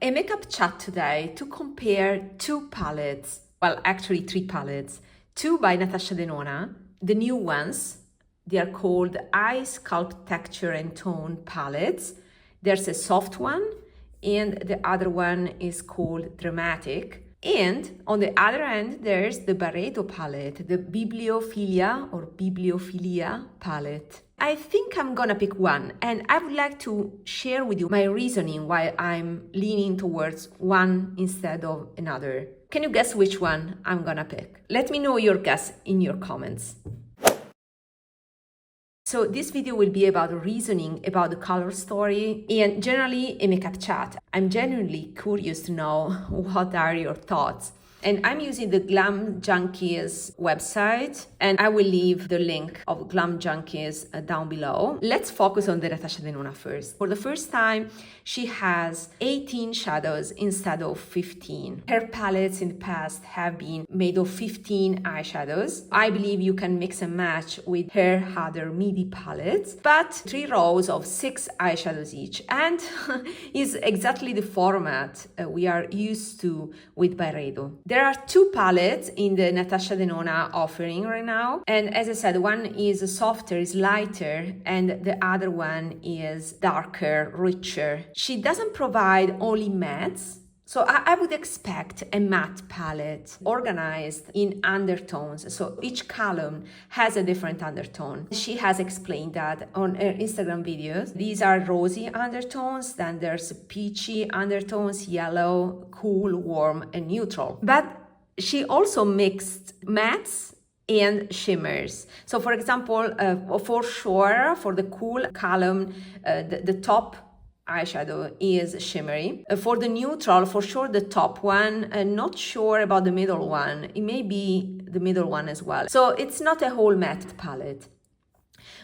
a makeup chat today to compare two palettes, well, actually three palettes, two by Natasha Denona, the new ones. They are called Eye Sculpt Texture and Tone palettes. There's a soft one, and the other one is called Dramatic. And on the other end, there's the Byredo palette, the Bibliophilia or Bibliophilia palette. I think I'm gonna pick one, and I would like to share with you my reasoning why I'm leaning towards one instead of another. Can you guess which one I'm gonna pick? Let me know your guess in your comments. So this video will be about reasoning about the color story and generally a makeup chat. I'm genuinely curious to know what are your thoughts. And I'm using the Glam Junkies website, and I will leave the link of Glam Junkies down below. Let's focus on the Natasha Denona first. For the first time, she has 18 shadows instead of 15. Her palettes in the past have been made of 15 eyeshadows. I believe you can mix and match with her other midi palettes, but 3 rows of 6 eyeshadows each, and is exactly the format we are used to with Byredo. There are 2 palettes in the Natasha Denona offering right now, and as I said, one is softer, is lighter, and the other one is darker, richer. She doesn't provide only mattes, so I would expect a matte palette organized in undertones. So each column has a different undertone. She has explained that on her Instagram videos. These are rosy undertones, then there's peachy undertones, yellow, cool, warm, and neutral. But she also mixed mattes and shimmers. So for example, for sure, for the cool column, the top eyeshadow is shimmery. For the neutral, for sure the top one, not sure about the middle one. It may be the middle one as well. So it's not a whole matte palette.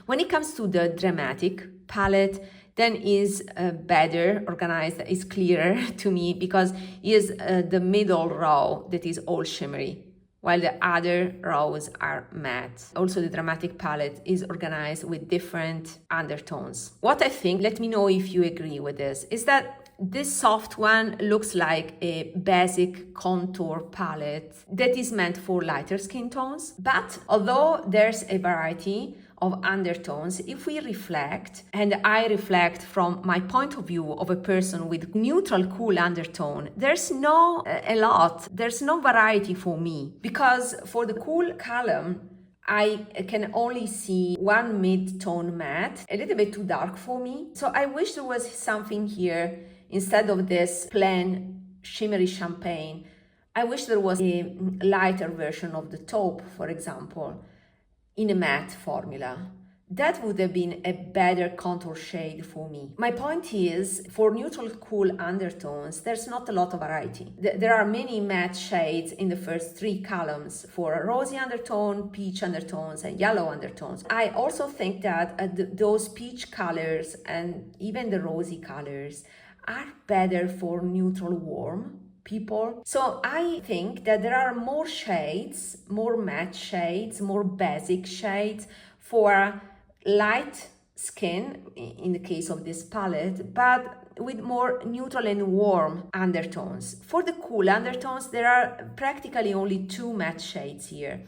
When it comes to the Dramatic palette, then is better organized, is clearer to me, because is the middle row that is all shimmery, while the other rows are matte. Also, the Dramatic palette is organized with different undertones. What I think, let me know if you agree with this, is that this soft one looks like a basic contour palette that is meant for lighter skin tones. But although there's a variety of undertones, if we reflect, and I reflect from my point of view of a person with neutral cool undertone, there's no variety for me, because for the cool column I can only see one mid-tone matte, a little bit too dark for me. So I wish there was something here instead of this plain shimmery champagne. I wish there was a lighter version of the taupe, for example, in a matte formula. That would have been a better contour shade for me. My point is, for neutral cool undertones, there's not a lot of variety. There are many matte shades in the first 3 columns for a rosy undertone, peach undertones, and yellow undertones. I also think that those peach colors and even the rosy colors are better for neutral warm people. So I think that there are more shades, more matte shades, more basic shades for light skin in the case of this palette, but with more neutral and warm undertones. For the cool undertones, there are practically only 2 matte shades here.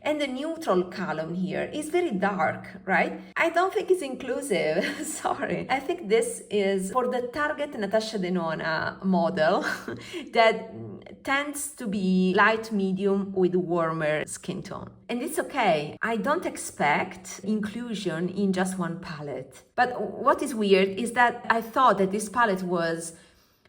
And the neutral column here is very dark, right? I don't think it's inclusive, sorry. I think this is for the target Natasha Denona model that tends to be light medium with warmer skin tone. And it's okay. I don't expect inclusion in just one palette. But what is weird is that I thought that this palette was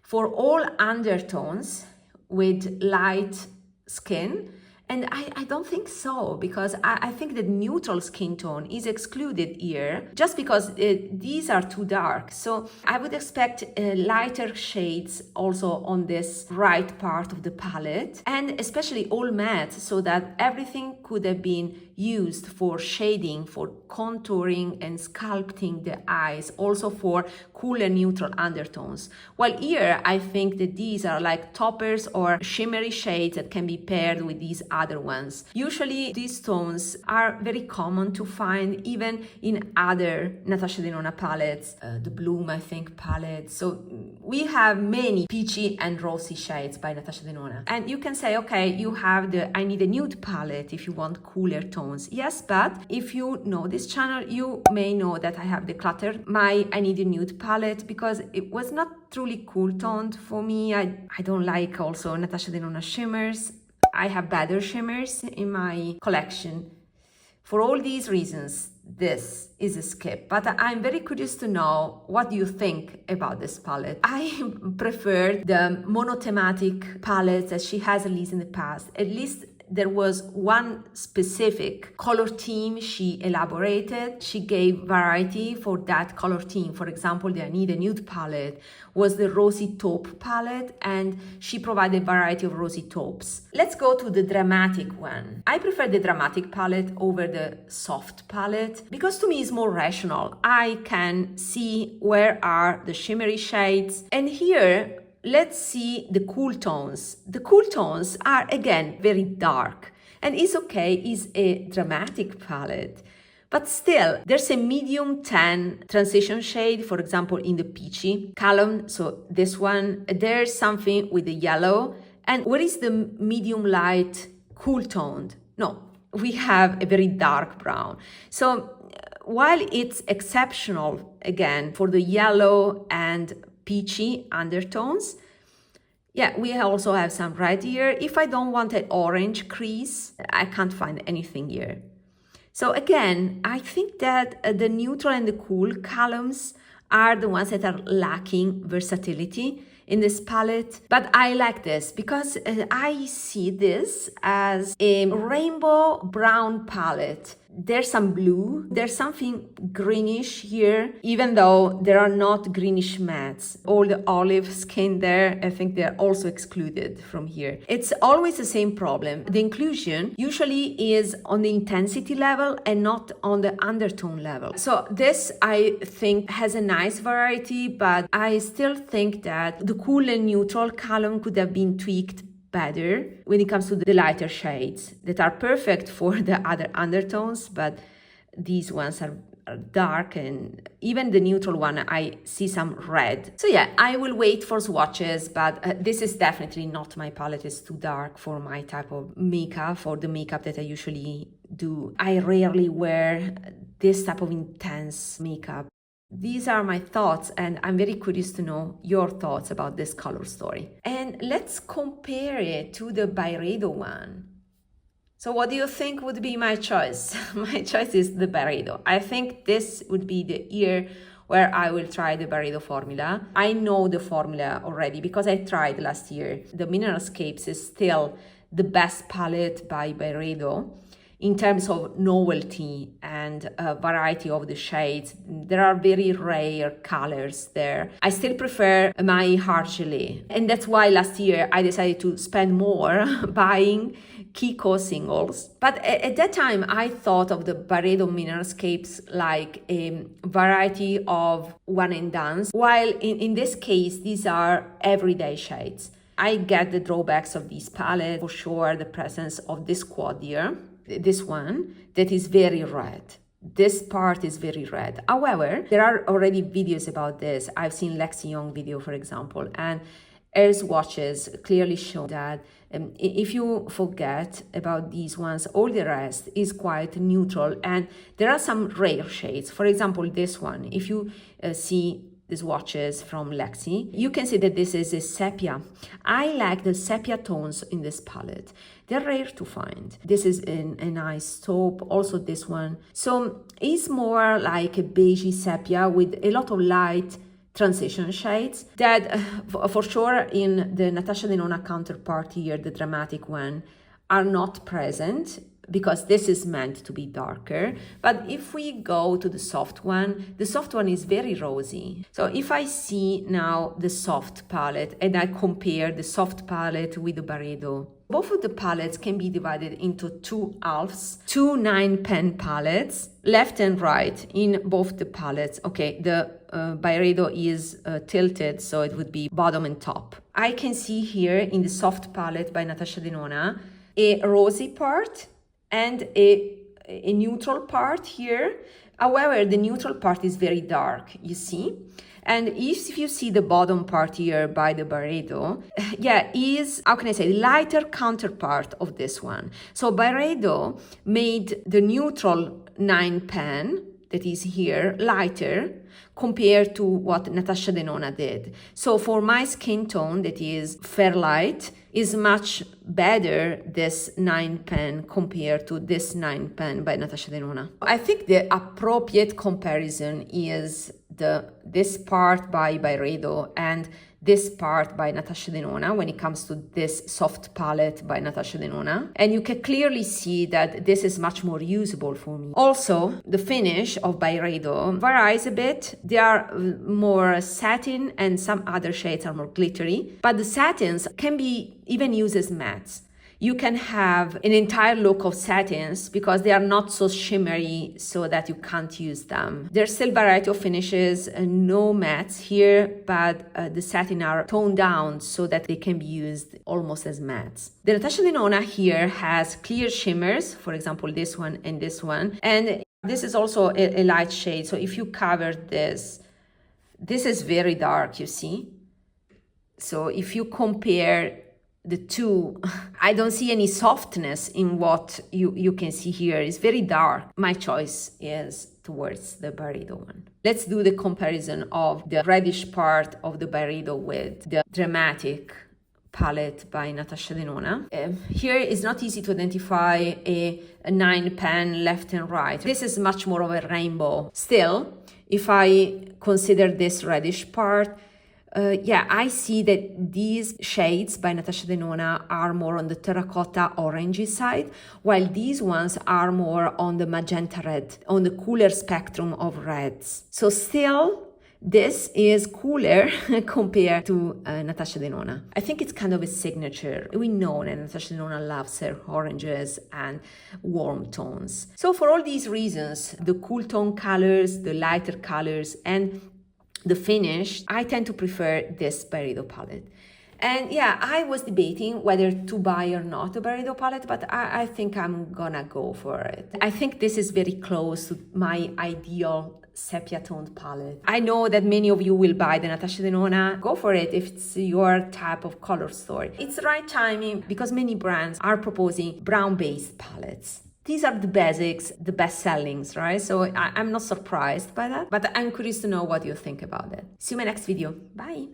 for all undertones with light skin. And I don't think so, because I think that neutral skin tone is excluded here just because these are too dark. So I would expect lighter shades also on this right part of the palette, and especially all matte, so that everything could have been used for shading, for contouring and sculpting the eyes, also for cooler neutral undertones. While here, I think that these are like toppers or shimmery shades that can be paired with these other ones. Usually, these tones are very common to find even in other Natasha Denona palettes, the Bloom, I think, palette. So we have many peachy and rosy shades by Natasha Denona. And you can say, okay, you have the I Need a Nude palette if you want cooler tones. Yes, but if you know this channel, you may know that I have decluttered my I Need a Nude palette because it was not truly cool toned for me. I don't like also Natasha Denona shimmers. I have better shimmers in my collection. For all these reasons, this is a skip, but I'm very curious to know what you think about this palette. I prefer the monothematic palettes that she has released in the past. At least there was one specific color theme she elaborated. She gave variety for that color theme. For example, the I Need a Nude palette was the rosy taupe palette, and she provided variety of rosy taupes. Let's go to the dramatic one. I prefer the dramatic palette over the soft palette because to me it's more rational. I can see where are the shimmery shades, and here let's see the cool tones. The cool tones are again very dark, and it's okay, it's a dramatic palette. But still, there's a medium tan transition shade, for example, in the peachy column. So this one, there's something with the yellow. And where is the medium light cool toned? No, we have a very dark brown. So while it's exceptional, again, for the yellow and peachy undertones, yeah, we also have some red here. If I don't want an orange crease, I can't find anything here. So again, I think that the neutral and the cool columns are the ones that are lacking versatility in this palette. But I like this because I see this as a rainbow brown palette. There's some blue, there's something greenish here, even though there are not greenish mattes. All the olive skin there, I think they're also excluded from here. It's always the same problem. The inclusion usually is on the intensity level and not on the undertone level. So this, I think, has a nice variety, but I still think that the cool and neutral column could have been tweaked better when it comes to the lighter shades that are perfect for the other undertones, but these ones are dark, and even the neutral one, I see some red. So yeah, I will wait for swatches, but this is definitely not my palette. It's too dark for my type of makeup, for the makeup that I usually do. I rarely wear this type of intense makeup. These are my thoughts, and I'm very curious to know your thoughts about this color story. And let's compare it to the Byredo one. So what do you think would be my choice? My choice is the Byredo. I think this would be the year where I will try the Byredo formula. I know the formula already because I tried last year. The Mineralscapes is still the best palette by Byredo in terms of novelty and variety of the shades. There are very rare colors there. I still prefer my Heart GELÉE. And that's why last year I decided to spend more buying Kiko singles. But at that time, I thought of the Byredo Mineralscapes like a variety of one and dones, while in this case, these are everyday shades. I get the drawbacks of this palette, for sure, the presence of this quad here, this one, that is very red. This part is very red. However, there are already videos about this. I've seen Lexi Young video, for example, and her swatches clearly show that if you forget about these ones, all the rest is quite neutral, and there are some rare shades. For example, this one, if you see the swatches from Lexi, you can see that this is a sepia. I like the sepia tones in this palette. They're rare to find. This is a nice taupe, also this one. So it's more like a beigey sepia with a lot of light transition shades that for sure in the Natasha Denona counterpart here, the dramatic one, are not present because this is meant to be darker. But if we go to the soft one is very rosy. So if I see now the soft palette and I compare the soft palette with the Byredo, Both of the palettes can be divided into two halves, two 9-pen palettes, left and right in both the palettes. Okay, the Byredo is tilted, so it would be bottom and top. I can see here in the Soft palette by Natasha Denona a rosy part and a neutral part here. However, the neutral part is very dark, you see. And if you see the bottom part here by the Byredo, is, how can I say, lighter counterpart of this one. So Byredo made the neutral 9-pen, that is here, lighter compared to what Natasha Denona did. So for my skin tone, that is fair light, is much better this 9-pen compared to this 9-pen by Natasha Denona. I think the appropriate comparison is this part by Byredo and this part by Natasha Denona when it comes to this Soft palette by Natasha Denona. And you can clearly see that this is much more usable for me. Also, the finish of Byredo varies a bit. They are more satin and some other shades are more glittery, but the satins can be even used as mattes. You can have an entire look of satins because they are not so shimmery so that you can't use them. There's still variety of finishes, no mattes here, but the satin are toned down so that they can be used almost as mattes. The Natasha Denona here has clear shimmers, for example, this one and this one. And this is also a light shade. So if you cover this is very dark, you see. So if you compare the two, I don't see any softness in what you can see here. It's very dark. My choice is towards the Byredo one. Let's do the comparison of the reddish part of the Byredo with the Dramatic palette by Natasha Denona. Here it's not easy to identify a 9-pen left and right. This is much more of a rainbow. Still, if I consider this reddish part, I see that these shades by Natasha Denona are more on the terracotta orangey side, while these ones are more on the magenta red, on the cooler spectrum of reds. So still, this is cooler compared to Natasha Denona. I think it's kind of a signature. We know that Natasha Denona loves her oranges and warm tones. So for all these reasons, the cool tone colors, the lighter colors, and the finish, I tend to prefer this Byredo palette. And I was debating whether to buy or not a Byredo palette, but I think I'm gonna go for it. I think this is very close to my ideal sepia toned palette. I know that many of you will buy the Natasha Denona. Go for it if it's your type of color story. It's the right timing because many brands are proposing brown-based palettes. These are the basics, the best sellings, right? So I'm not surprised by that, but I'm curious to know what you think about it. See you in my next video. Bye.